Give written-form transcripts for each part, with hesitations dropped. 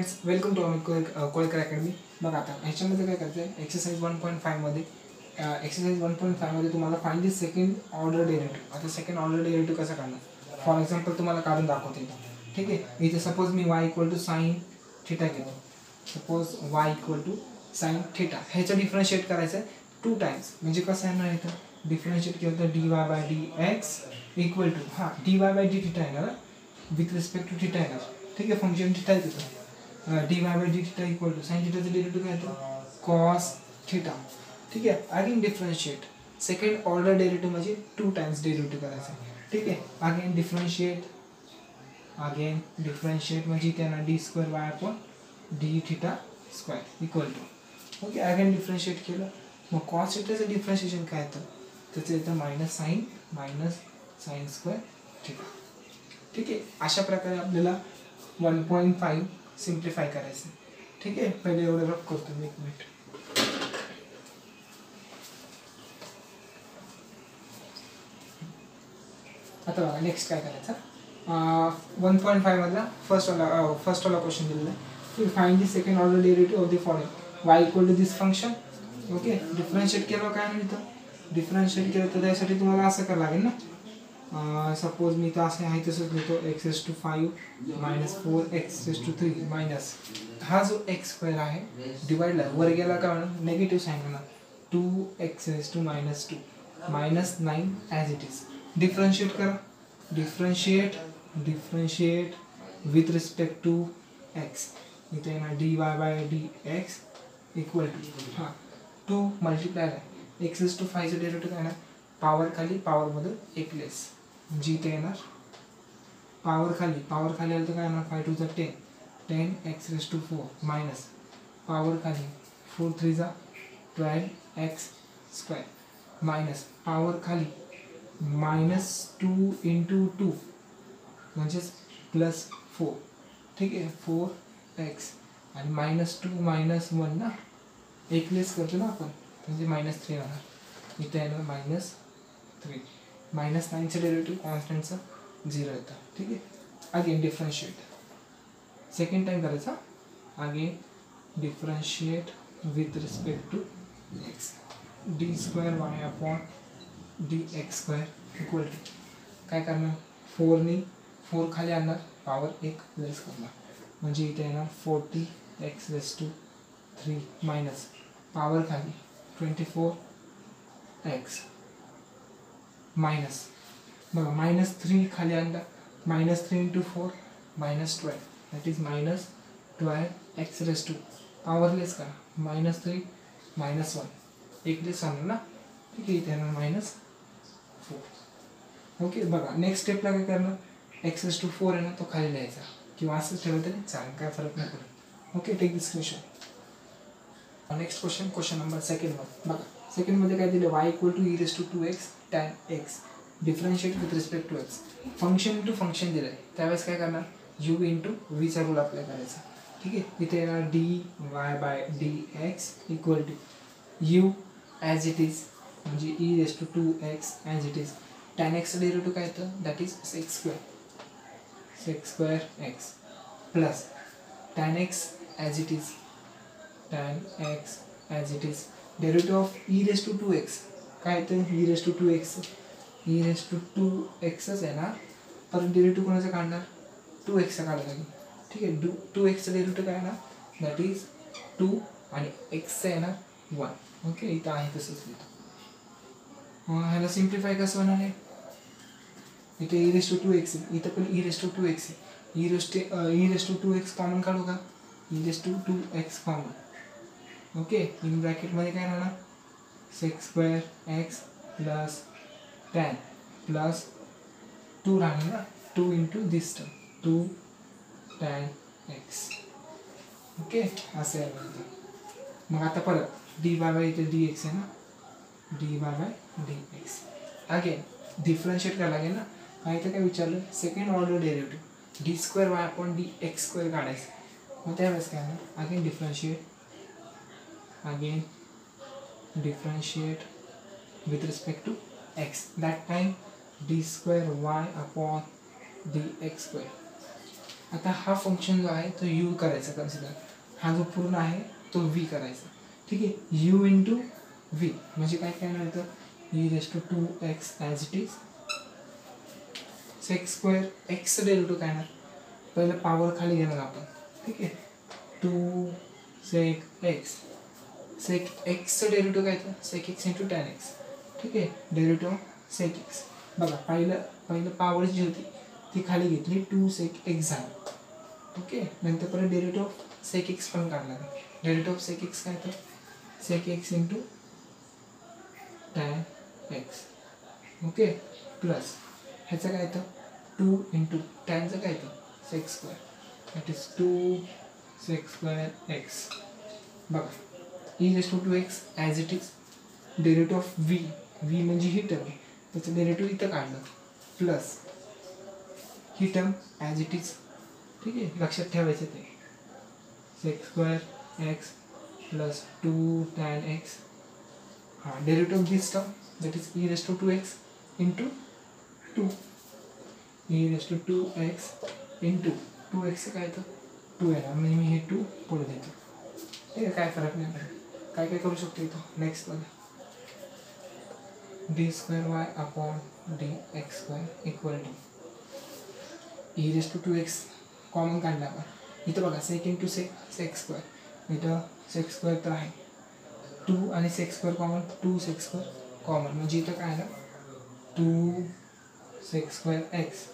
Friends, welcome to Amit Kolkar academy. बघा आता ह्याच्यामध्ये काय करते, एक्सरसाइज 1.5 मध्ये एक्सरसाइज 1.5 मध्ये तुम्हाला find the second order derivative. आता सेकंड ऑर्डर डेरिव्हेटिव्ह कसं काढणार, फॉर एक्झाम्पल तुम्हाला काढून दाखवते इथं. ठीक आहे, इथे सपोज मी y equal to sine theta घेतो. Suppose y equal to sine theta, ह्याचं डिफरन्शिएट करायचं आहे 2 टाइम्स. म्हणजे कसं आहे ना, इथं डिफरन्शिएट केलं तर dy by dx equal to dy by d theta येणार विथ रिस्पेक्ट टू थिटा येणार. ठीक आहे, फंक्शन थिटा आहे तिथं. dy by d theta equal to sine थिटाचं डेरिव्हेटिव्ह काय येतं, कॉस थिटा. ठीक आहे, again differentiate second order derivative म्हणजे 2 टाइम्स डेरिव्हेटिव्ह करायचं. ठीक आहे, अगेन डिफरन्शिएट म्हणजे त्यांना d square y upon d theta square equal to. Okay, again differentiate केलं, मग कॉस थिटाचं डिफरन्शिएशन काय येतं, त्याचं येतं मायनस साइन स्क्वेअर थिटा. ठीक आहे, अशा प्रकारे आपल्याला 1.5 सिम्प्लिफाय करायचं. ठीक आहे, पहिले एवढं रफ करतो मी, 1 मिनिट. आता बघा नेक्स्ट काय करायचं. 1.5 मधला फर्स्ट वाला क्वेश्चन दिलेला आहे, find the second order derivative of the following y equal to this function. Okay, differentiate केलं काय नाही, इथं डिफरन्शिएट केलं तर त्यासाठी तुम्हाला असं करावं लागेल ना. सपोज मी तर असं आहे तसंच लिहितो, x⁵ मायनस 4x⁵3 मायनस हा जो x स्क्वेअर आहे डिवाइडला वर गेला का नेगेटिव्ह साईन होणार 2x⁻² minus 9 as it is. Differentiate करा, differentiate with respect to x. इथे येणार dy by dx equal to 2 multiply आहे x⁵ चं डेरिव्हेटिव्ह काय ना, पॉवर खाली पॉवरमधून 1 लेस, जी ते येणार पॉवर खाली आलं तर काय येणार 5 2 10x⁴ मायनस पॉवर खाली 4 3 12x² मायनस पॉवर खाली -2 × 2 म्हणजेच +4. ठीक आहे, 4x आणि -2 -1 ना, 1 लेस करतो ना आपण, म्हणजे -3 येणार. इथे येणार -3. -9चं डेरिव्हेटिव्ह कॉन्स्टंटचं 0 येतं. ठीक आहे, अगेन डिफरन्शिएट सेकंड टाइम करायचा. Again differentiate with respect to x, d² y upon dx² equal to काय करणार, 4 खाली आणणार, पॉवर 1 लेस करणार, म्हणजे इथे येणार 40x⁵3 मायनस पॉवर खाली 24x मायनस बघा -3 खाली आणला, -3 × 4 -12 दॅट इज -12x⁵, पॉवरलेस करा, -3 -1 1 लेस आणणार ना. ठीक आहे, इथे येणार -4. ओके, बघा नेक्स्ट स्टेपला काय करणार, x⁴ आहे ना, तो खाली लिहायचा किंवा असंच ठेवलं तरी चालेल, काय फरक नाही पडत. Okay, take this question. Next question number second बघा. सेकंडमध्ये काय दिलं, y equal to e⁻²x tan x differentiate with respect to x. Function to function दिलं आहे, त्यावेळेस काय करणार, u × v चा रूल अप्लाय करायचा. ठीक आहे, इथे येणार dy by dx equal to u as it is म्हणजे e⁻²x as it is. tan x derivative काय येतं, that is sec²x plus tan x as it is derivative of e⁻²x काय येतं, e⁻²xच आहे ना, परत डेरिव्हेटिव्ह कोणाचं काढणार, 2x काढायला लागेल. ठीक आहे, 2x डेरिव्हेटिव्ह काय येणार, दॅट इज 2 आणि x येणार 1. ओके, इथं आहे तसंच लिहितो. ह्याला सिम्प्लिफाय कसं होणार आहे, इथे e⁻²x इथं पण e⁻²x आहे, e⁻²x कॉमन काढू का, e⁻²x कॉमन. ओके, इन ब्रॅकेटमध्ये काय राहणार, sec² x plus tan plus 2 राहणार ना, 2 × दिस टर्म 2 tan x. ओके, असं आहे. मग आता परत dy बाय इथे dx आहे ना, dy by dx again differentiate करायला लागेल ना. इथं काय विचारलं, second order derivative d² y upon dx² काढायचं. मग त्यावेळेस काय ना, again differentiate with respect to x. That time d² y upon dx². आता हा फंक्शन जो आहे तो u करायचा कन्सिडर, हा जो पूर्ण आहे तो v करायचा. ठीक आहे, u इंटू v म्हणजे काय काय येणार तर e raise to 2x as it is sec square. एक्सचं डेरिव्हेटिव्ह काय येणार, पहिलं पॉवर खाली घेणार आपण. ठीक आहे, 2 सेक एक्स. सेक एक्सचं डेरिव्हेटिव्ह काय येतं, sec x into tan x. ठीक आहे, डेरिव्हेटिव्ह सेक एक्स. बघा पहिलं पॉवर जी होती ती खाली घेतली, 2 सेक एक्स झालं. ओके, नंतर परत डेरिव्हेटिव्ह सेक एक्स पण काढला. डेरिव्हेटिव्ह सेक एक्स काय येतं, sec x into tan x. Okay, plus ह्याचं काय येतं 2 इंटू टॅनचं काय येतं sec square, that is 2 sec square x. बघा e raise to 2x as it is derivative of v म्हणजे ही टर्म, त्याचं डेरिव्हेटिव्ह इथं काढलं, प्लस ही टर्म ॲज इट इज. ठीक आहे, लक्षात ठेवायचं ते sec square x plus 2 tan x. हां, derivative of this term that is E raise to 2x into 2, e raise to 2x into 2x काय येतं 2 येणार, म्हणजे मी हे 2 पुढे देतो. ठीक आहे, काय फरक नाही पडत. काय काय करू शकतो इथं नेक्स्ट बघा, d square y upon d x square equal to e raise to 2x common काढला आपण. इथं बघा सेक इंटू सेक स्क्वेअर, इथं सेक स्क्वेअर तर आहे, 2 आणि sec square common, 2 sec square common, म्हणजे इथं काय आलं 2 सेक स्क्वेअर एक्स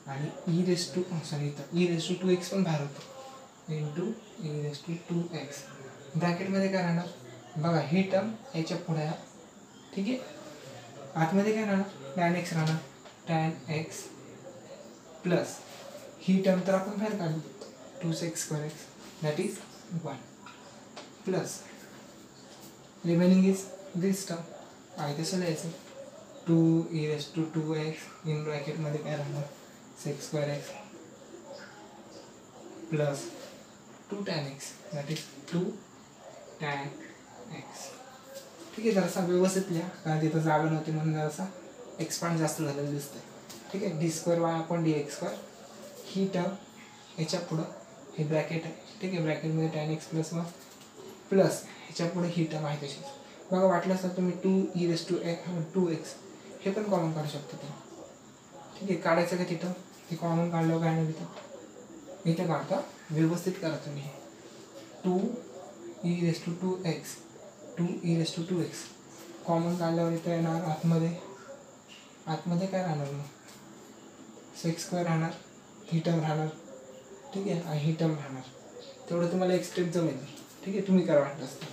आणि ई रेस टू इथं ई रेस टू 2x पण बाहेर होतं into e raise to 2x. ब्रॅकेटमध्ये काय राहणार बघा, ही टर्म याच्या पुढे आहे. ठीक आहे, आतमध्ये काय राहणार टॅन एक्स राहणार, टॅन एक्स प्लस ही टर्म तर आपण बाहेर काढली 2 sec square x that is 1 plus remaining is this term. काय तसं लिहायचं 2 e raise to 2x in ब्रॅकेटमध्ये काय राहणार sec square x plus 2 tan x that is 2 tan x. ठीक आहे, जरासा व्यवस्थित लिहा कारण तिथं जागा नव्हती म्हणून जरासा एक्सपांड जास्त झालेलं दिसतंय. ठीक आहे, डी स्क्वेअर वाय आपण डी एक्स स्क्वेअर, ही टर्म ह्याच्या पुढं हे ब्रॅकेट आहे. ठीक आहे, ब्रॅकेटमध्ये टॅन एक्स प्लस 1 प्लस ह्याच्या पुढे ही टर्म आहे तशीच. बघा वाटलं तर तुम्ही 2 ई रेस टू 2x हे पण कॉमन काढू शकतो ते. ठीक आहे, काढायचं का तिथं, ते कॉमन काढलं काय नाही इथं काढता, व्यवस्थित करा तुम्ही. 2 e raise to 2x 2 e raise to 2x common काढल्यावर इथं येणार आतमध्ये काय राहणार मग सेक स्क्वेअर राहणार, ही टर्म राहणार. ठीक आहे, आणि ही टर्म राहणार. तेवढं तुम्हाला एक स्टेप जमेल. ठीक आहे, तुम्ही करा वाटलं असतं.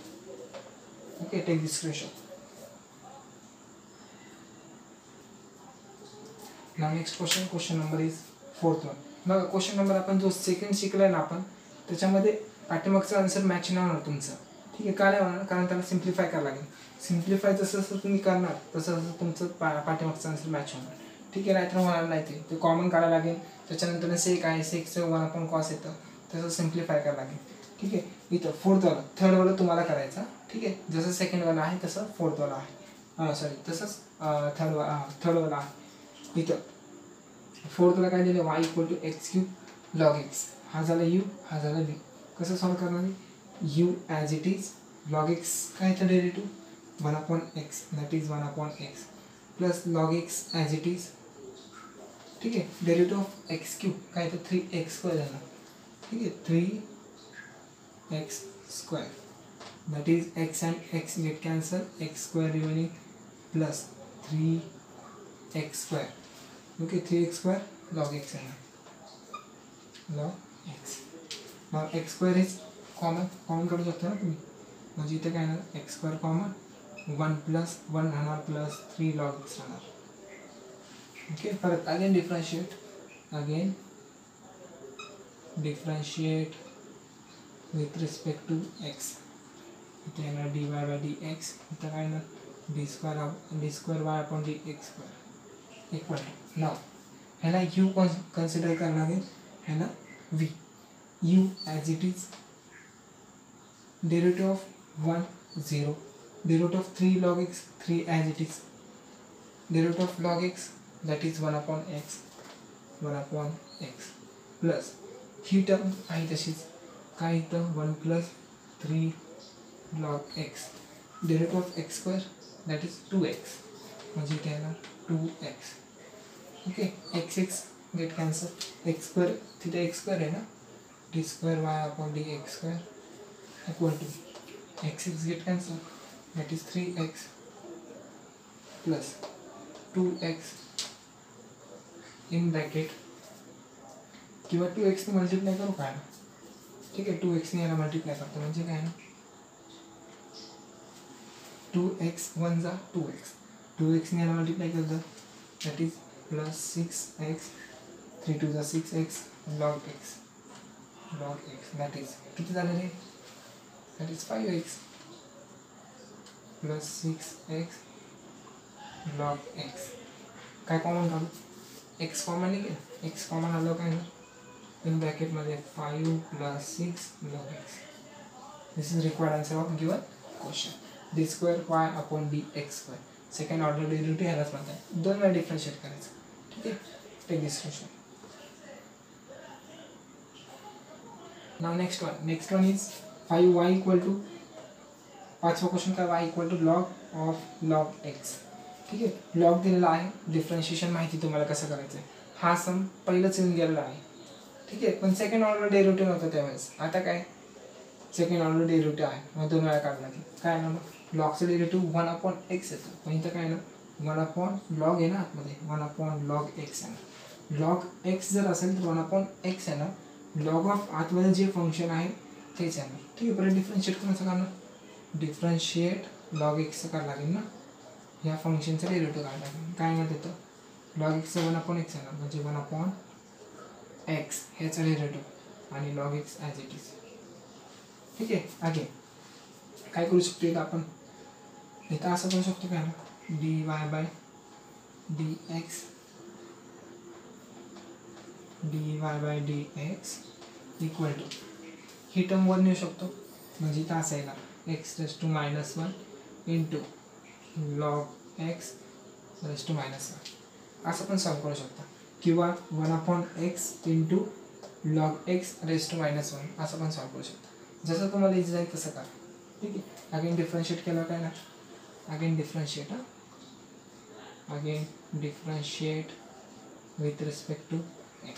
Okay, take this screenshot. Now next question number is 4th one. बघा क्वेश्चन नंबर आपण जो सेकंड शिकलाय ना आपण, त्याच्यामध्ये पाठीमागचा आन्सर मॅच नाही होणार तुमचा. ठीक आहे, का नाही होणार, कारण त्याला सिम्प्लिफाय करावं लागेल. सिम्प्लिफाय जसं जसं तुम्ही करणार तसं तसं तुमचं पाठीमागचं आन्सर मॅच होणार. ठीक आहे, नाहीतर होणार नाही ते कॉमन काढायला लागेल. त्याच्यानंतर सेक आहे, सेकचं 1 आपण कॉस येतं, तसं सिम्प्लिफाय करावं लागेल. ठीक आहे, इथं 4th वाला 3rd वाला तुम्हाला करायचा. ठीक आहे, जसं 2nd वाला आहे तसं 4th वाला आहे, सॉरी तसंच 3rd वाला आहे. इथं 4th वाला काय दिलं, y equal to x cube log x. हा झाला यू, हा झाला व्ही. कसं सॉल्व करणार आहे, you as it is log x काय येतं derivative 1/x that is 1/x plus log x as it is. ठीक आहे, डेरिव्हेटिव्ह ऑफ एक्स क्यूब काय येतं 3x स्क्वेअर झाला. ठीक आहे, 3x square that is x and x get cancel, x square remaining plus 3x square. Okay, 3x square log x आहे log x. मग x square is common काढू शकता ना तुम्ही, म्हणजे इथे काय येणार एक्स स्क्वेअर कॉमन, 1 प्लस 1 राहणार प्लस 3 लॉग एक्स राहणार. ओके, परत again differentiate with respect to x. इथे येणार dy बाय डी एक्स, इथं काय येणार d square y upon d x square equal to. नाव ह्याला यू कन्सिडर करावं लागेल, ह्याला v. U as it is derivative of 1 0, derivative of 3 log x 3 as it is, derivative of log x that is 1/x plus ही term आहे तशीच. काय इथं 1 + 3 log x derivative of x square that is 2x म्हणजे इथे येणार 2x. Okay x x get cancel. X square तिथे x square आहे ना, d square y upon d x square equal to x x get cancel that is 3x plus 2x in bracket किंवा 2x ने multiply करू काय ना. ठीक आहे 2x ने याला मल्टिप्लाय करतो म्हणजे काय ना 2x 1 जा 2x 2x ने याला मल्टिप्लाय केलं दॅट इज प्लस 6x 3 2 जा 6x log x that is किती झालं रे that is 5x plus 6x log x. काय कॉमन काढू x कॉमन निघेल. x कॉमन आलं काय ना इन ब्रॅकेटमध्ये 5 + 6 log x. This is required answer of given question. D square y upon d x square second order derivative ह्यालाच म्हणतात. 2 वेळा डिफरन्शिएट करायचं. ठीक आहे take this question. Now next one is 5y = पाचवा क्वेश्चन काय y = log x. ठीक आहे लॉग दिलेला आहे. डिफरन्शिएशन माहिती तुम्हाला कसं करायचं आहे. हा सम पहिलंच येऊन गेलेला आहे. ठीक आहे पण सेकंड ऑर्डर डेरिव्हेटिव्ह नव्हतं त्यावेळेस. आता काय सेकंड ऑर्डर डेरिव्हेटिव्ह आहे मग 2 वेळा काढला की काय ना मग लॉगचं डेरिव्हेटिव्ह 1/x येतं. पण इथं काय ना 1/log आहे ना आतमध्ये 1/log x आहे ना. log x जर असेल तर 1/x आहे ना. लॉग ऑफ आतमध्ये जे फंक्शन आहे तेच आहे ना. ठीक आहे परत डिफरन्शिएट कोणाचं करणार डिफरन्शिएट log x करावं लागेल ना. या फंक्शनचं डेरिव्हेटिव्ह काढला काय म्हणत येतं log x 1/x आहे ना म्हणजे 1/x ह्याचं डेरिव्हेटिव्ह आणि log x as it is. ठीक आहे अगेन काय करू शकतो इथं आपण इथं असं करू शकतो काय ना dy/dx equal to he term 1 नेऊ शकतो म्हणजे इथं असं आहे ना x⁻1 इंटू log x (-1) असं पण सॉल्व करू शकता किंवा 1/x इंटू log x (-1) असं पण सॉल्व करू शकता. जसं तुम्हाला इझी जाईल तसं करा. ठीक आहे अगेन डिफरन्शिएट केलं काय ना again differentiate with respect to x.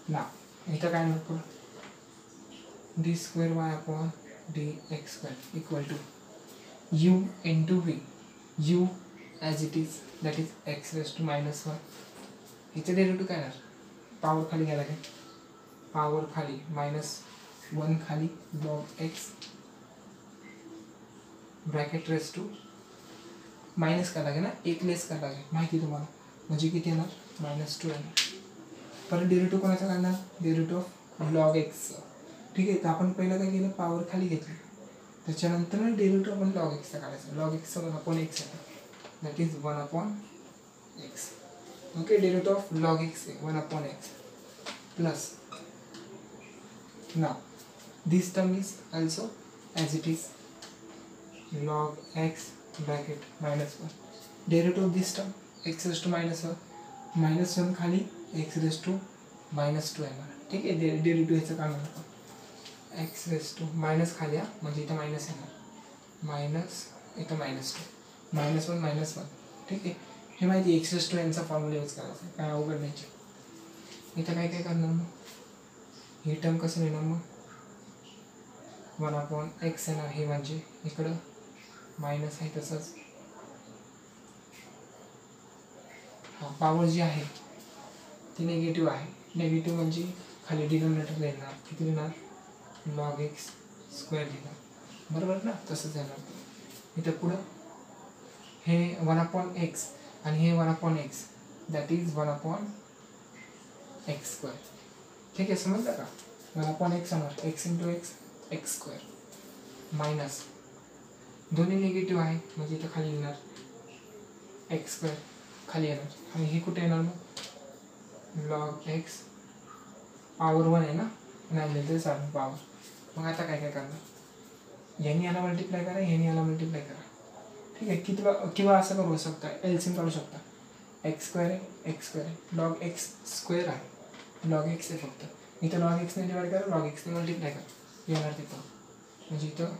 ना इथं काय नको d square y upon d x square equal to u into v u as it is that is x⁻1. ह्याचं डेरिव्हेटिव्ह काय येणार पावर खाली घ्यायला लागेल पावर खाली -1 खाली log x bracket raise to minus करायला लागेल ना 1 लेस करायला लागेल माहिती तुम्हाला म्हणजे किती येणार -2 येणार. परत डेरिव्हेटिव्ह कोणाचा काढणार डेरिव्हेटिव्ह ऑफ log x. ठीक आहे तर आपण पहिलं काय केलं पावर खाली घेतली त्याच्यानंतर डेरिव्हेटिव्ह आपण log x चा काढायचा. log x 1/x येतं that is 1/x. Okay derivative of log x 1/x plus now this term is also as it is log x bracket -1 derivative of this term x⁻1 -1 खाली x⁻2 येणार. ठीक आहे derivative ह्याचं काय म्हणतो x⁻ minus खाली म्हणजे इथं मायनस येणार मायनस इथं -2 -1 ठीक आहे हे माहिती x⁻2 यांचा फॉर्म्युला यूज करायचा काय अवघड नाही. इथं काय करणार मग ही टर्म कसं लिहिणार मग 1/x येणार हे म्हणजे इकडं मायनस आहे तसंच पॉवर जी आहे ती निगेटिव्ह आहे. निगेटिव्ह म्हणजे खाली डिनोमिनेटरला येणार किती येणार log x स्क्वेअर लिहिणार बरोबर ना तसंच येणार. इथं पुढं हे 1/x आणि हे 1/x that is 1/x square. ठीक आहे समजलं का 1/x होणार x into x square minus दोन्ही निगेटिव्ह आहे म्हणजे इथं खाली येणार x स्क्वेअर खाली येणार आणि हे कुठे येणार मग log x पॉवर 1 आहे ना नाही लिहिलं चालेल पॉवर. मग आता काय करणार यांनी याला मल्टिप्लाय करा यांनी याला मल्टिप्लाय करा. ठीक आहे किंवा असं करू शकता एलसीएम काढू शकता x² आहे x² आहे log x स्क्वेअर आहे log x आहे फक्त इथं लॉग एक्सने डिवाइड करा, लॉग एक्सने मल्टिप्लाय करा, येणार तिथं. म्हणजे इथं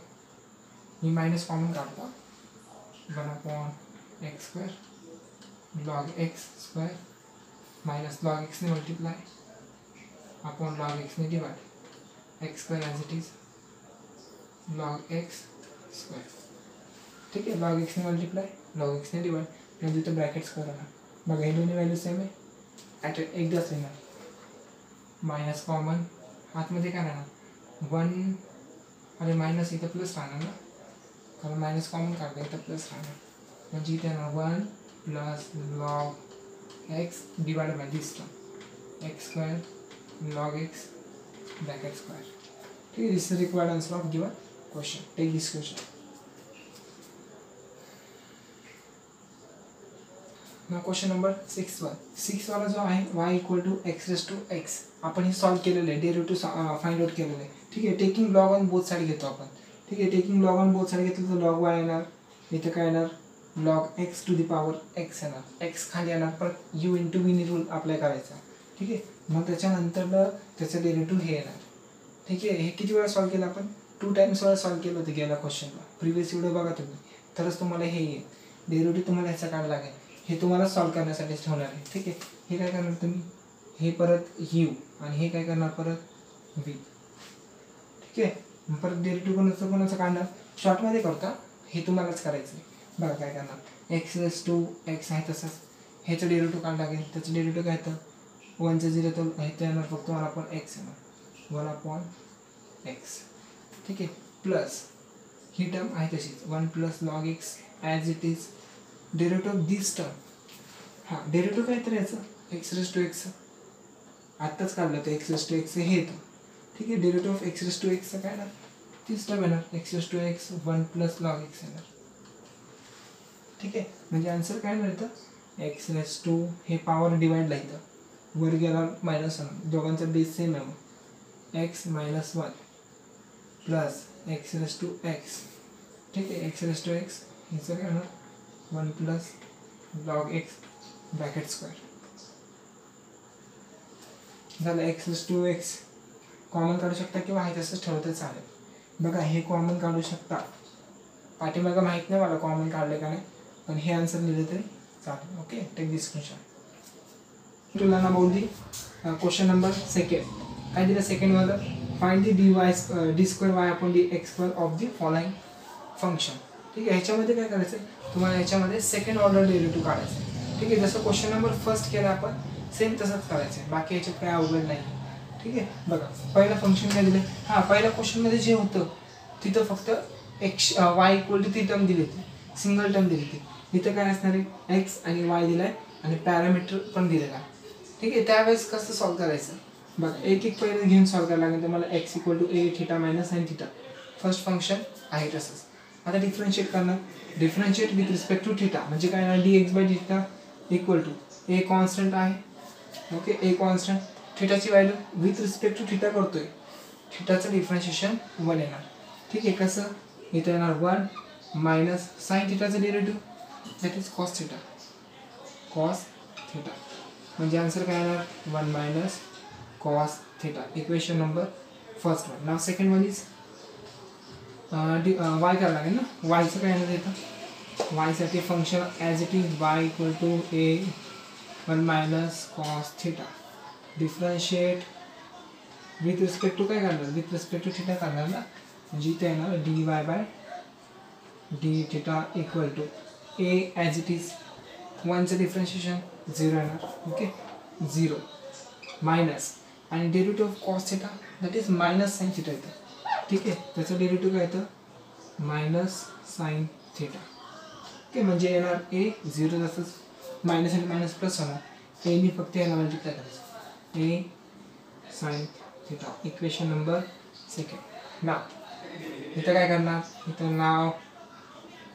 मी मायनस कॉमन काढतो, 1/x² log x square minus log एक्सने मल्टिप्लाय अपॉन लॉग एक्सने divide, x square as it is log x square. ठीक आहे, लॉग एक्सने मल्टिप्लाय लॉग एक्सने डिवाइड, म्हणजे इथं ब्रॅकेट्स करा. बघा हे दोन्ही व्हॅल्यू सेम आहे, एकदाच येणार. मायनस कॉमन आतमध्ये काय राहणार 1, अरे मायनस इथं प्लस राहणार ना, कारण मायनस कॉमन काढलं इथं प्लस राहणार, म्हणजे इथे येणार 1 plus log x divide by this term x square log x bracket square. ठीक आहे, this is required answer of given question. Take this question. ना क्वेश्चन नंबर 6 वाला जो आहे y equal to x raise to x, आपण हे solve केलेलं आहे, डेरिव्हेटिव्ह फाइंड आउट केलेलं आहे. ठीक आहे, taking log on both side घेतो आपण. ठीक आहे, taking log on both side घेतलं तर लॉग y येणार, इथं काय येणार log x to the power x येणार, एक्स खाली येणार, परत u into v rule apply करायचा. ठीक आहे, मग त्याच्यानंतर त्याचं डेरिव्हेटिव्ह हे येणार. ठीक आहे, हे किती वेळा सॉल्व केलं आपण 2 टाइम्स वेळा सॉल्व केलं होतं गेल्या क्वेश्चनला. प्रिव्हियस व्हिडिओ बघा तुम्ही, तरच तुम्हाला हे येईल डेरिव्हेटिव्ह. तुम्हाला ह्याचा काढायला लागेल, हे तुम्हाला सॉल्व करण्यासाठीच ठेवणार आहे. ठीक आहे, हे काय करणार तुम्ही, हे परत यू आणि हे काय करणार परत व्ही. ठीक आहे, परत डेरिव्हेटिव्ह कोणाचं काढणार, शॉर्टमध्ये करता, हे तुम्हालाच करायचं आहे. बघा काय करणार, एक्स रेस टू एक्स आहे तसंच, ह्याचं डेरिव्हेटिव्ह काढायला लागेल. त्याचं डेरिव्हेटिव्ह काय येतं 1चं 0 तर ह्याचं येणार फक्त 1/x येणार, 1/x. ठीक आहे, प्लस ही टर्म आहे तशीच 1 plus log x as it is derivative of this term. हां, डेरिव्हेटिव्ह काय तर याचं एक्स रेस टू एक्स आत्ताच काढलं तर एक्स रेस टू एक्स हे येतं. ठीक आहे, derivative of x raise to एक्सचं काय येणार, तीच टर्म येणार x raise to x 1 plus log x येणार. ठीक आहे, म्हणजे आन्सर काय मिळतं एक्स रेस टू हे पॉवर डिवाइडला येतं, वर गेला मायनस 1, दोघांचा बेस सेम आहे, मग x minus 1 plus x raise to x. ठीक आहे, एक्स रेस टू एक्स ह्याचं काय येणार 1 plus log x bracket square. झालं, x raise to x common काढू शकता किंवा आहे तसंच ठेवलं तर चालेल. बघा हे कॉमन काढू शकता, पाठीमागं माहीत नाही मला कॉमन काढले का नाही, पण हे आन्सर लिहिले तरी चालेल. Okay, take this question. तुला ना बोलली क्वेश्चन नंबर 2 काय दिलं सेकंडवालं, find the d square y upon d x square of the following function. ठीक आहे, ह्याच्यामध्ये काय करायचं आहे तुम्हाला, ह्याच्यामध्ये सेकंड ऑर्डर डेरिव्हेटिव्ह काढायचं आहे. ठीक आहे, जसं क्वेश्चन नंबर फर्स्ट केला आपण सेम तसंच करायचं आहे, बाकी ह्याच्यात काय अवघड नाही. ठीक आहे, बघा पहिलं फंक्शन काय दिलं, हां पहिल्या क्वेश्चनमध्ये जे होतं तिथं फक्त एक्स वाय इक्वल टू ती टर्म दिली होती, सिंगल टर्म दिली होती. इथं काय असणार आहे एक्स आणि वाय दिला आहे आणि पॅरामीटर पण दिलेला आहे. ठीक आहे, त्यावेळेस कसं सॉल्व करायचं बघा, एक एक पहिलं घेऊन सॉल्व करायला लागेल तुम्हाला. X equal to a theta minus sine theta first function आहे तसंच. आता डिफरन्शिएट करणार, differentiate with respect to theta म्हणजे काय ना d x by d theta equal to a constant आहे. ओके, ए कॉन्स्टंट, थिटाची value with respect to theta करतोय, थिटाचं डिफरन्शिएशन 1 येणार. ठीक आहे, कसं इथं येणार 1 मायनस साइन थिटाचं derivative that is cos theta, cos theta म्हणजे आन्सर काय येणार 1 minus cos theta. Equation number first one. नाव सेकंड वन इज वाय करायला लागेल ना, वायचं काय येणार इथं, वायसाठी function as it is y equal to a 1 minus cos theta, differentiate with respect to काय करणार, विथ रिस्पेक्ट टू थिटा करणार ना, म्हणजे इथे येणार d y by d theta equal to a as it is 1चं डिफरन्शिएशन 0 येणार. Okay, 0 minus आणि derivative of cos theta that is minus sine theta येतं. ठीक आहे, त्याचं डेरिव्हेटिव्ह काय येतं मायनस साइन थिटा. ओके, म्हणजे येणार ए 0 तसंच मायनस आणि मायनस प्लस होणार, एनी फक्त याला मल्टिप्लाय करायचं a sine theta. Equation number second. नाव इथं काय करणार, इथं नाव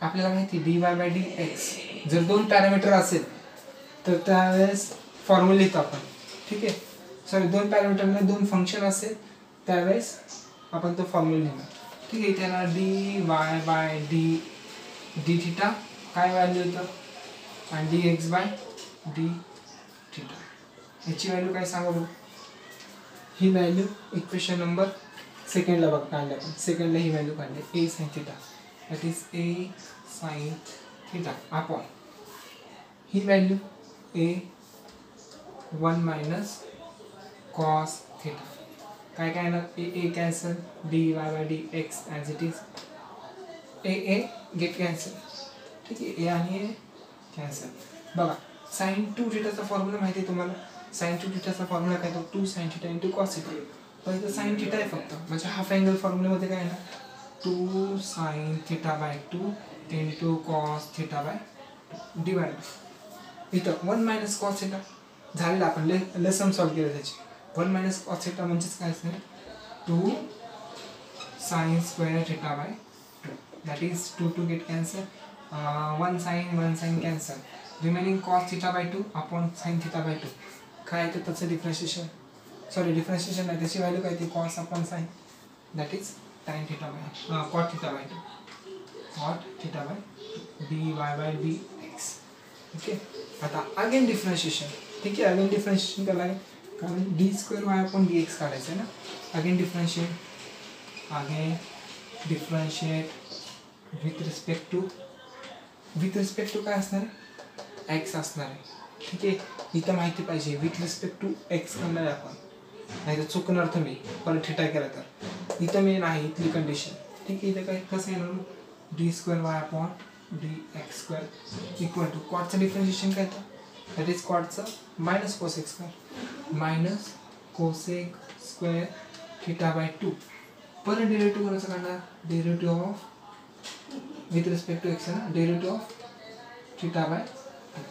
आपल्याला माहिती d y by d x, जर 2 पॅरामीटर असेल तर त्यावेळेस फॉर्म्युला लिहितो आपण. ठीक आहे, सॉरी 2 पॅरामीटरमध्ये 2 फंक्शन असेल त्यावेळेस आपण तो फॉर्म्युला लिहिणार. ठीक आहे, त्याला d y by d theta काय व्हॅल्यू येतं आणि d x by d theta, याची व्हॅल्यू काय सांगा बघू. ही व्हॅल्यू इक्वेशन नंबर सेकंडला बघ काढली आपण. सेकंडला ही व्हॅल्यू काढली a sine theta, that is a sine theta upon ही value a 1 minus cos theta. काय काय येणार, a a cancel, d y by d x as it is, a a get cancel. ठीक आहे, ए आणि ए कॅन्सल. बघा sign 2 थिटाचा formula माहिती आहे तुम्हाला. साइन 2 थिटाचा फॉर्म्युला काय तो 2 sign theta into cos theta. पण इथं साइन थिटा आहे फक्त, म्हणजे हाफ अँगल फॉर्म्युल्यामध्ये काय येणार 2 sign theta by 2 into cos theta by divide. इथं 1 मायनस कॉस थिटा झालेलं, आपण लेसन सॉल्व केलं त्याची. 1 मायनस कॉस थिटा म्हणजेच काय असणार 2 sine square theta by 2, that is 2 two get cancel, 1 sine cancel, remaining cos theta by 2 upon sine theta by 2. काय आहे त्याचं डिफरन्शिएशन, सॉरी डिफरन्शिएशन नाही, त्याची व्हॅल्यू काय ती cos upon sine, that is tine theta by cot theta by 2, cot theta by d y by d x. Okay, आता again differentiation. ठीक आहे, अगेन डिफरन्शिएशन करायला लागेल, कारण d square y upon d x काढायचं आहे ना. Again differentiate with respect to काय असणार आहे, एक्स असणार आहे. ठीक आहे, इथं माहिती पाहिजे विथ रिस्पेक्ट टू एक्स करणार आहे आपण, नाही तर चुकणार तुम्ही परत थिटा केला तर. इथं मी नाही, इथली कंडिशन. ठीक आहे, इथं काय कसं येणार d square y upon d x square equal to कॉटचं डिफरन्शिएशन काय तर, दॅट इज कॉटचं minus cosec square, minus cosec square theta by 2. परत डेरिव्हेटिव्ह कोणाचं काढणार, derivative of with respect to x आहे ना, डेरिव्हेटिव्ह ऑफ थिटा बाय 2.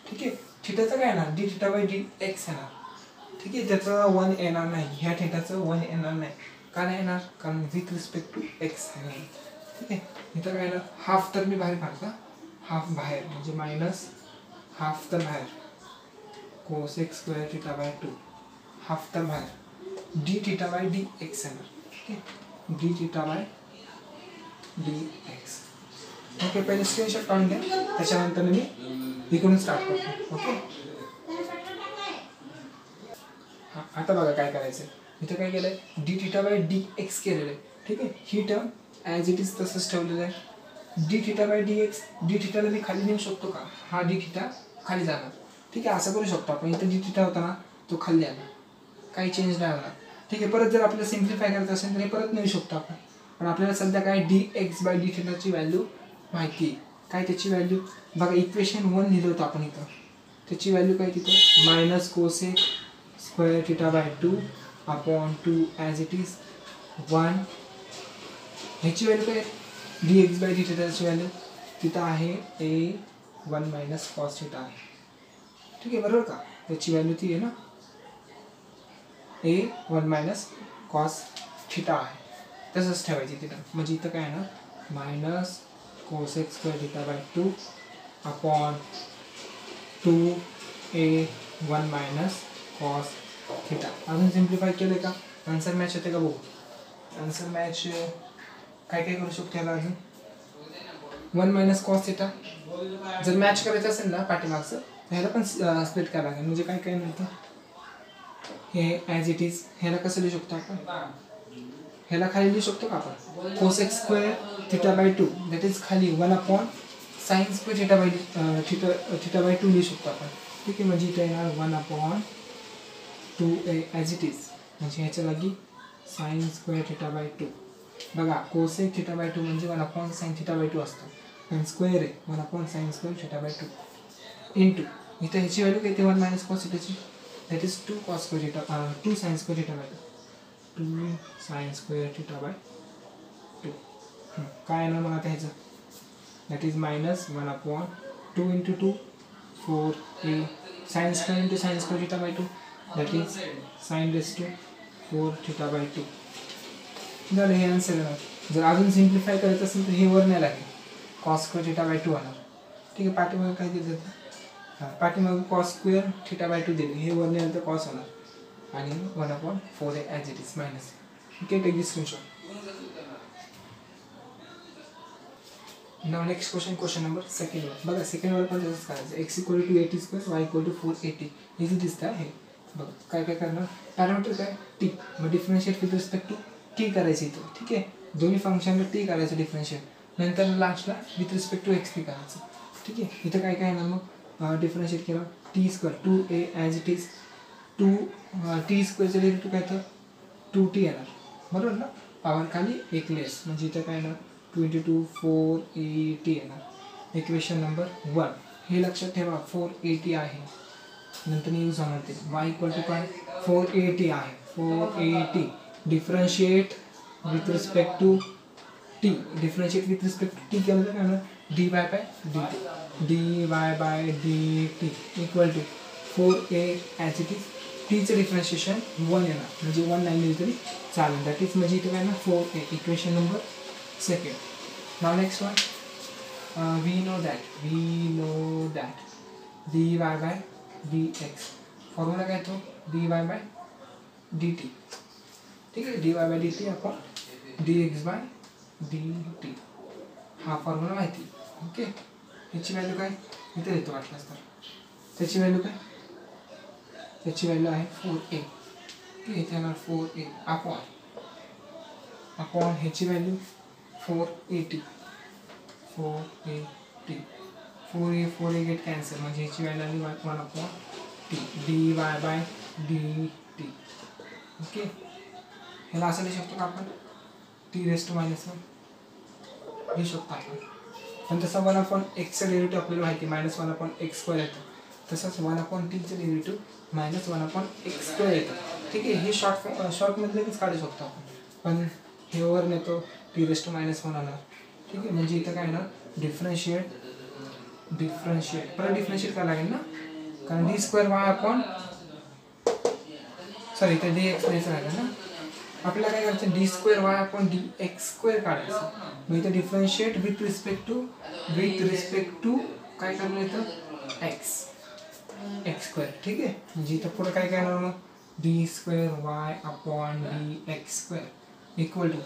ठीक आहे, थिटाचं काय येणार d theta by d x येणार. ठीक आहे, त्याचं 1 येणार नाही, ह्या थिटाचं 1 येणार नाही. का नाही येणार, कारण विथ रिस्पेक्ट टू एक्स आहे. ठीक आहे, इथं काय येणार हाफ, तर मी बाहेर काढता, हाफ बाहेर म्हणजे मायनस हाफ तर बाहेर, cosec square theta by 2 half तर बाहेर, D theta by d x येणार. ठीक आहे, d theta by d x. Okay, पहिले स्क्रीनशॉट काढून घ्या, त्याच्यानंतर मी इकडून स्टार्ट करतो. ओके, हां आता बघा काय करायचं. इथं काय केलं आहे, d theta by d x केलेलं आहे. ठीक आहे, ही टर्म ॲज इट इज तसंच ठेवलेलं आहे. D theta by d x, d थिटाला मी खाली नेऊ शकतो का, हा डी थिटा खाली जाणार. ठीक आहे, असं करू शकतो आपण. इथं डी थिटा होता ना, तो खाली आला, काही चेंज नाही होणार. ठीक आहे, परत जर आपल्याला सिम्प्लिफाय करायचं असेल तर हे परत नेऊ शकतो आपण. पण आपल्याला सध्या काय डी एक्स बाय डी थिटाची व्हॅल्यू माहिती आहे. काय त्याची व्हॅल्यू बघा, इक्वेशन 1 लिहिलं होतं आपण इथं, त्याची व्हॅल्यू काय तिथं minus cosec square theta by 2 upon 2 as it is 1. ह्याची व्हॅल्यू काय डी एक्स बाय डी थिटाची व्हॅल्यू तिथं आहे ए 1 मायनस कॉस थिटा आहे. ठीक आहे, बरोबर का, त्याची व्हॅल्यू ती आहे ना ए 1 मायनस कॉस थिटा आहे. तसंच ठेवायची तिथं, म्हणजे इथं काय आहे ना minus cosec square theta by 2 upon 2 A 1 minus cos theta. अजून सिम्प्लिफाय केलं का, आन्सर मॅच होते का बघू. आन्सर मॅच काय काय करू शकतो याला अजून, 1 मायनस कॉस थिटा जर मॅच करायचं असेल ना पाठीमागचं, तर ह्याला पण स्प्लिट करायला लागेल. म्हणजे काय काय नंतर हे ॲज इट इज, ह्याला कसं लिहू शकतो आपण, ह्याला खाली लिहू शकतो का आपण, cosec square theta by 2 that is खाली 1 upon sine square theta bye theta by 2 लिहू शकतो आपण. ठीक आहे, म्हणजे इथे येणार 1 upon 2a as it is, म्हणजे ह्याच्या जागी साइन स्क्वेअर थिटा बाय 2. बघा कोसेक थिटा बाय 2 म्हणजे 1 अपॉन साइन थिटा बाय 2 असतो, आणि स्क्वेअर आहे 1 upon sine square theta by 2 into इथं ह्याची व्हॅल्यू काय ते 1 मायनस कॉस थिटाची, that is 2 cos square theta 2 sine square theta by 2 sine square theta by 2. काय येणार मग आता ह्याचं, that is minus 1 upon 2 into 2 4a sine square into sine square theta by 2 that is sine raise to 4 theta by 2. झालं, हे answer येणार. जर अजून सिम्प्लिफाय करायचं असेल तर हे वर नाही लागेल, कॉस स्क्वेअर थिटा बाय 2 होणार. ठीक आहे, पाठीमागे काय दिलं जातं, हां पाठीमागे कॉस स्क्वेअर थिटा बाय 2 दिले, हे वर नाही आलं तर कॉस होणार, आणि 1 upon 4a as it is minus. Okay, take this screenshot. Now next question number second वर बघा. सेकंड वर पण तसंच करायचं, x equal to 80 square y equal to 480. Easy दिसतं हे. बघ काय काय करणार, पॅरामीटर काय टी, मग differentiate with respect to t करायचं इथं, ठीक आहे. दोन्ही फंक्शनला टी करायचं डिफरन्शिएट, नंतर लास्टला with respect to x t करायचं, ठीक आहे. इथं काय काय येणार मग डिफरन्शिएट केलं t square 2a as it is 2 t स्क्वेअरचं डेरिव्हेटिव्ह काय तर 2t येणार, बरोबर ना. पॉवर खाली एक लेस, म्हणजे इथं काय येणार 22 480 येणार. इक्वेशन नंबर 1 हे लक्षात ठेवा, 480 आहे, नंतर यूज होणार ते y इक्वल टू काय 480 आहे, 480 differentiate with respect to t, differentiate with respect to t केलं तर काय होणार dy by dt, dy by dt equal to 4a as it is, टीचं डिफरन्शिएशन 1 येणार, म्हणजे 1 नाही लिहिलं तरी चालेल, दॅट इज म्हणजे इथे काय ना 4a, equation number second. Now next one, we know that dy by dx, formula काय तो dy बाय dt, ठीक आहे. dy बाय dt आपण dx बाय dt, हा फॉर्म्युला माहिती, ओके. त्याची व्हॅल्यू काय इथे देतो वाटल्यास तर, त्याची व्हॅल्यू काय, त्याची व्हॅल्यू आहे 4a, ओके. इथे येणार 4a अपॉन ह्याची व्हॅल्यू 480, 4a गेट कॅन्सल, म्हणजे ह्याची व्हॅल्यू आली 1 upon t, dy by dt, okay. ह्याला असं लिहू शकतो का आपण t⁻⁻1 लिहू शकतो आपण, पण तसं 1 अपॉन एक्सचं डेरिव्हेटिव्ह आपल्याला माहिती -1 अपॉन x² येतं, तसंच 1 अपॉन टीचं डेरिव्हेटिव्ह -1 अपॉन x² येतं, ठीक आहे. हे शॉर्टमध्ये लगेच काढू शकतो आपण, पण हे वर नेतो t⁻⁻1 होणार, ठीक आहे. म्हणजे इथं काय येणार डिफरन्शिएट परत डिफरन्शिएट करायला लागेल ना, कारण d² अपॉन सॉरी इथे dx द्यायचं राहिलं ना, आपल्याला काय करायचं d² अपॉन dx² काढायचं, मग इथं डिफरन्शिएट विथ रिस्पेक्ट टू काय करणार इथं x², ठीक आहे. म्हणजे इथं पुढे काय करणार मग d² upon dx² equal to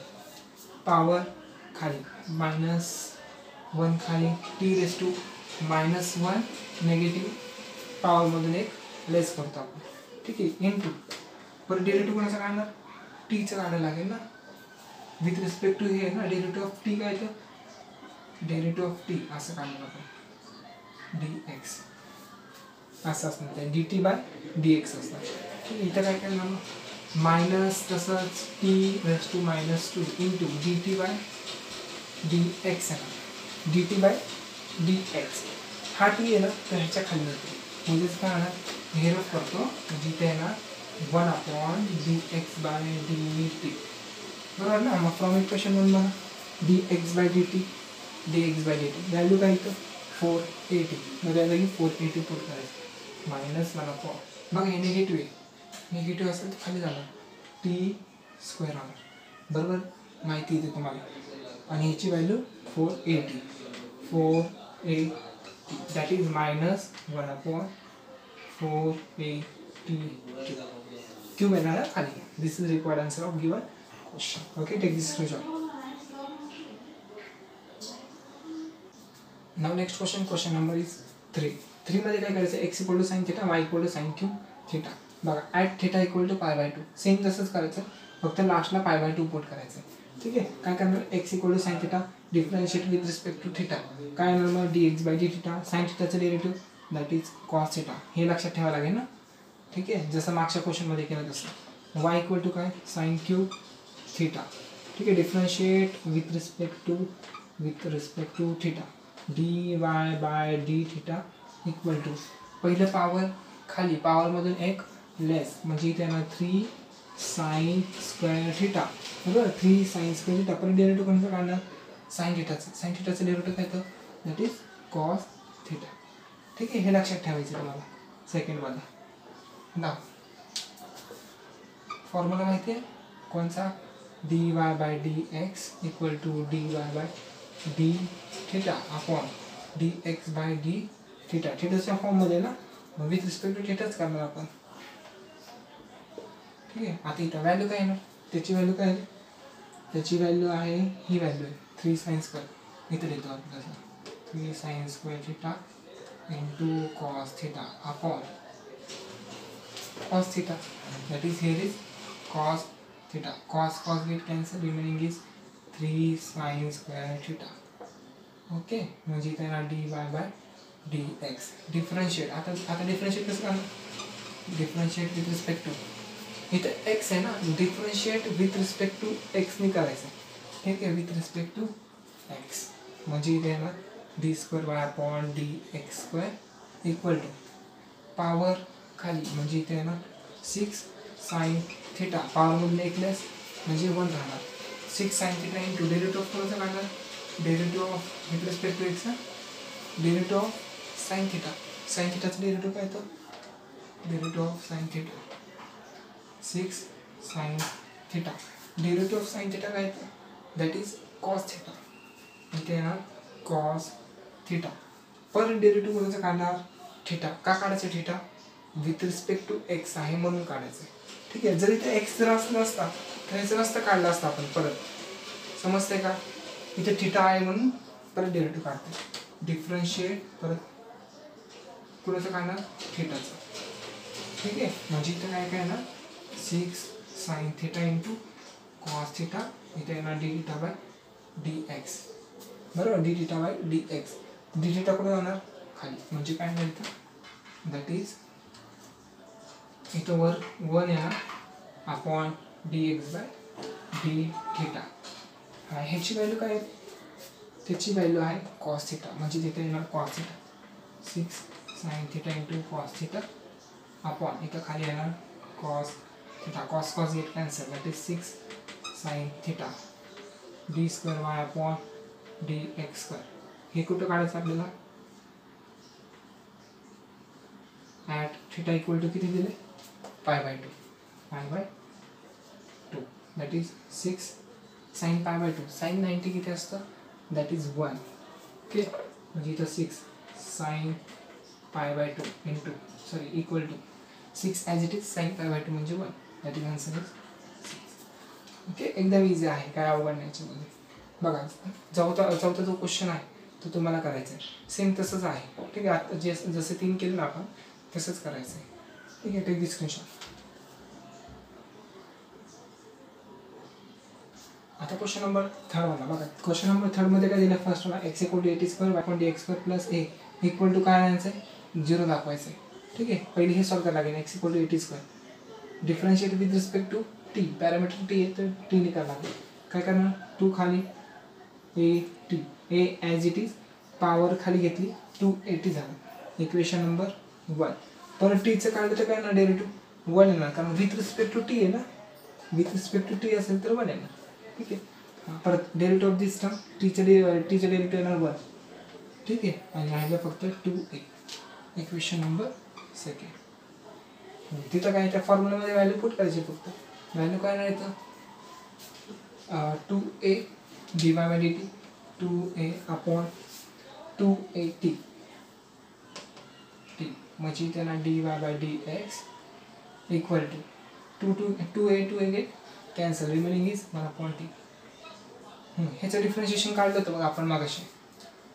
power खाली -1 खाली t⁻⁻1 निगेटिव्ह पॉवरमधून एक लेस करतो आपण, ठीक आहे. इनटू परत डेरिव्हेटिव्ह कोणाचं काढणार टीचं काढायला लागेल ना, विथ रिस्पेक्ट टू हे ना डेरिव्हेटिव्ह ऑफ टी, काय तर डेरिव्हेटिव्ह ऑफ टी असं काढणार आपण dx असं असणार, त्या dt बाय dx असणार, ठीक आहे. इथं काय करणार मग मायनस तसंच t⁻⁻2 into dt bye dx आहे ना, dt बाय dx, हा टी आहे ना तर ह्याच्या खाली जातो, म्हणजेच काय होणार हे रफ करतो, म्हणजे इथे येणार 1 अपॉन dx बाय dt, बरोबर ना. मग फ्रॉम इक्वेशन 1 बघा dx बाय dt व्हॅल्यू काय इथं 480, मग त्या जागी 480 पुट करायचं, -1 अपॉन, बघा हे निगेटिव्ह असेल तर खाली जाणार t² होणार, बरोबर माहिती येते तुम्हाला. आणि ह्याची value 480 that is -1 upon 480 cube येणार खाली. This is required answer of given question, okay. Take this screenshot. Now next question number is 3 मध्ये काय करायचं, x equal to sine theta, y equal to sine cube theta. बघा at theta equal to π/2 same तसंच करायचं, फक्त लास्टला π/2 put करायचं, ठीक आहे. काय करणार x equal to sine theta differentiate with respect to theta, काय येणार मग dx by d theta, sine थिटाचं derivative that is cos theta, हे लक्षात ठेवावं लागेल ना, ठीक आहे. जसं मागच्या क्वेश्चनमध्ये केलं तसं. y इक्वल टू काय साइन क्यूब थिटा, ठीक आहे. Differentiate with respect to theta, dy by d theta equal to पहिलं पॉवर खाली, पॉवरमधून एक लेस, म्हणजे इथे येणार 3 साइन स्क्वेअर थिटा, बरोबर 3 साइन स्क्वेअर थिटा. पण डेरिव्हेटिव्ह कोणतं काढणार साइन थिटाचं डेरिव्हेटिव्ह काय तर दॅट इज कॉस थिटा, ठीक आहे. हे लक्षात ठेवायचं तुम्हाला सेकंडमध्ये. ना फॉर्म्युला माहिती आहे कोणचा, dy by dx equal to dy by d theta upon dx by d theta, थिटाच्या फॉर्ममध्ये ना, विथ रिस्पेक्ट टू थिटाच करणार आपण, ठीक आहे. आता इथं व्हॅल्यू काय येणार, त्याची व्हॅल्यू काय आहे, त्याची व्हॅल्यू आहे ही व्हॅल्यू आहे 3 साइन स्क्वेअर, इथं देतो आपण तसं 3 sign square theta into cos theta upon cos theta. That is here is cos theta. Cos get cancel, remaining is 3 sin square theta. Okay, म्हणजे इथे येणार dy by dx. डिफरन्शिएट आता differentiate कसं करणार? डिफरन्शिएट विथ रिस्पेक्ट टू इथं x आहे ना, differentiate with respect to x ने करायचं. ठीक आहे, विथ रिस्पेक्ट टू x म्हणजे इथे येणार d square y upon d x square equal to power खाली म्हणजे इथे येणार 6 साइन थिटा. पॉवरमधून एक लेस म्हणजे 1 राहणार. 6 sine theta into derivative of कोणाचा काढणार? Derivative of with respect to एक्सचा derivative of sine theta. Sine थिटाचं डेरिव्हेटिव्ह काय येतं? Derivative of sine theta 6 sine theta. Derivative of sine theta काय येतं? That is cos theta. इथे येणार कॉस थिटा. पर डेरिव्हेटिव्ह कोणाचं काढणार? थिटा. का काढायचं theta? With respect to x आहे म्हणून काढायचं. ठीक आहे, जर इथे एक्स जर असला असता तर याचं नसतं काढलं असतं आपण परत. समजतंय का? इथे थिटा आहे म्हणून परत डेरिव्हेटिव्ह काढते. डिफरन्शिएट परत कुणाचं काढणार? थिटाचं. ठीक आहे, म्हणजे इथं काय काय येणार 6 sine theta into cos theta. इथे येणार d theta by d x. बरोबर, d theta by d x. D theta कुठे जाणार? खाली. म्हणजे काय येणार इथं? दॅट इज इथं वर 1 येणार upon d x by d theta. ह्याची व्हॅल्यू काय आहे? त्याची व्हॅल्यू आहे कॉस थिटा. म्हणजे तिथे येणार cos theta 6 sine theta into cos theta upon इथं खाली येणार cos theta. Cos gate cancel. That is 6 sine theta D square y upon d x square. हे कुठं काढायचं आपल्याला? ॲट थिटा इक्वल टू किती दिले? पाय by 2. Pi by 2 that is 6 sine pi by 2. Sine 90 किती असतं? That is 1. ओके, म्हणजे इथं 6 sine pi by 2 into equal to 6 as it is sine pi by 2 म्हणजे 1. That is answer is 6. Okay, एकदम easy आहे, काय अवघड नाही याच्यामध्ये. बघा, चौथा जो क्वेश्चन आहे तो तुम्हाला करायचा आहे. सेम तसंच आहे. ठीक आहे, आता जसे 3 केलं ना आपण तसंच करायचं आहे. ठीक आहे, टेक दी स्क्रीनशॉट. आता क्वेश्चन नंबर 3 वाला बघा. क्वेश्चन नंबर 3 मध्ये काय दिलं? फर्स्ट वाला x equal to 80 square y upon d x square plus a equal to काय आणायचं आहे? 0 दाखवायचं आहे. ठीक आहे, पहिले हे सॉल्व करायला लागेल. X equal to 80 square differentiate with respect to t. Parameter t आहे तर टी ने करायला लागेल. काय करणार? 2 खाली A T. A as it is power खाली घेतली 280 झालं. Equation number 1. परत टीचं काढलं तर काय येणार? डेरिव्हेटिव्ह 1 येणार, कारण विथ रिस्पेक्ट टू टी आहे ना. विथ रिस्पेक्ट टू टी असेल तर 1 येणार. ठीक आहे, परत डेरिव्हेटिव्ह ऑफ दिस टर्म टीचं डेरिव्हेटिव्ह येणार 1. ठीक आहे, आणि राहिलं फक्त 2a. Equation number 2. तिथं काय त्या फॉर्म्युलामध्ये व्हॅल्यू पुट करायची. फक्त व्हॅल्यू काय नाही येतं? 2a dy by dt 2a अपॉन 2at टी. म्हणजे इथे ना dy by dx equal to 2a get cancel. Remaining is 1 upon t. ह्याचं डिफरन्शिएशन काढलं होतं बघा आपण मागाशी.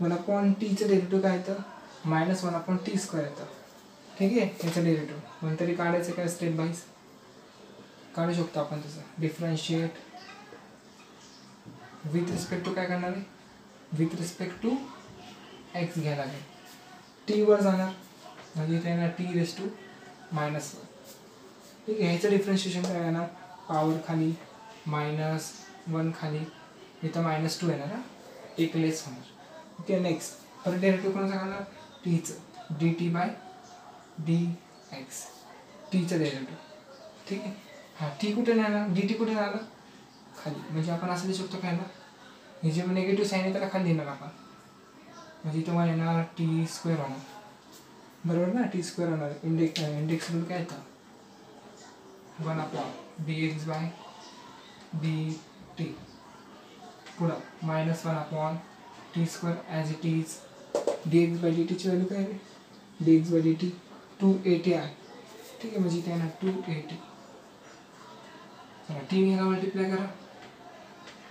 1 अपॉन टीचं डेरिव्हेटिव्ह काय येतं? -1 अपॉन टी स्क्वेअर येतं. ठीक आहे, ह्याचं डेरिव्हेटिव्ह पण तरी काढायचं काय? स्टेप बाईज काढू शकतो आपण तसं. डिफरन्शिएट विथ रिस्पेक्ट टू काय करणार आहे? विथ रिस्पेक्ट टू एक्स घ्यायला लागेल. टी वर जाणार म्हणजे इथे येणार टी रेस टू -1. ठीक आहे, ह्याचं डिफरन्शिएशन काय येणार? पॉवर खाली -1 खाली इथं -2 येणार ना, एक लेस होणार. ओके, नेक्स्ट परत डेरिव्हेटिव्ह कोणाचं काढणार? टीचं d t by d x. टीचं डेरिव्हेटिव्ह. ठीक आहे, हां टी कुठे नाही, डी टी कुठे आलं? खाली. म्हणजे आपण असं लिहू शकतो काय ना, हे जे निगेटिव्ह साईन आहे त्याला खाली देणार आपण. म्हणजे इथं मला येणार टी स्क्वेअर होणार. बरोबर ना, टी स्क्वेअर होणार. इंडेक्स काय येतं? 1 upon d x by d t. पुढं -1 upon t square as it is d x by d टीची व्हॅल्यू काय आहे? D x by d t 280 आहे. ठीक आहे, म्हणजे इथे येणार 280. चला टी ह्याला मल्टिप्लाय करा.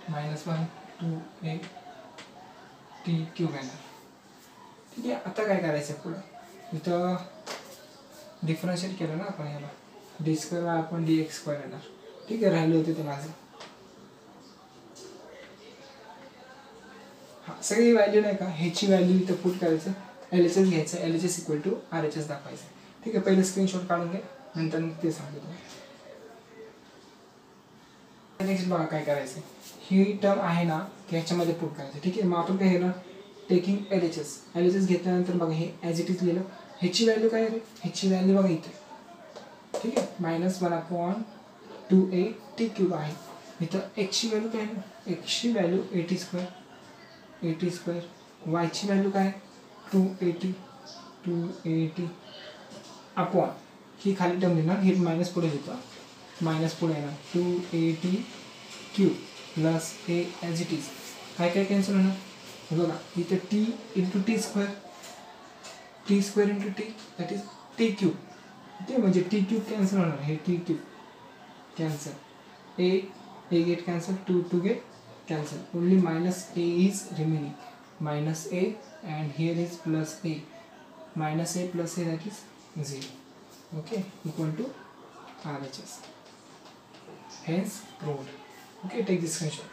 -1 2a टी क्यूब येणार. ठीक आहे, आता काय करायचं पुढं? इथं डिफरन्शिएट केलं ना आपण ह्याला. D square y upon d x square येणार. ठीक आहे, राहिले होते ते माझे. हां, सगळी व्हॅल्यू नाही का, ह्याची व्हॅल्यू इथं पुट करायचं, एल एच एस घ्यायचं, L H S equal to R H S दाखवायचं. ठीक आहे, पहिले स्क्रीनशॉट काढून घ्या, नंतर मग ते सांगतो तुम्हाला. नेक्स्ट बघा काय करायचं, ही टर्म आहे ना ह्याच्यामध्ये पुट करायचं. ठीक आहे, मग आपण काय केलं, टेकिंग एल एच एस घेतल्यानंतर बघा हे ॲज इट इज लिहिलं. ह्याची व्हॅल्यू काय आहे, ह्याची व्हॅल्यू बघा इथे. ठीक आहे, -1/2a टी क्यूब आहे. इथं एक्सची व्हॅल्यू काय आहे, एक्सची व्हॅल्यू एटी स्क्वेअर, वायची व्हॅल्यू काय 280 अपॉन ही खाली टर्म लिहिणार, हे मायनस पुढे लिहितो, मायनस पुढे येणार 280 cube plus a as it is. काय काय कॅन्सल होणार बघा, इथे t into t square into t that is t cube. ते म्हणजे टी क्यूब कॅन्सल होणार, हे t cube cancel, a get cancel, 2 get cancel, only minus a is remaining, minus a and here is plus a, minus a plus a that is 0. Okay, equal to RHS, hence proved. Okay, take this screenshot.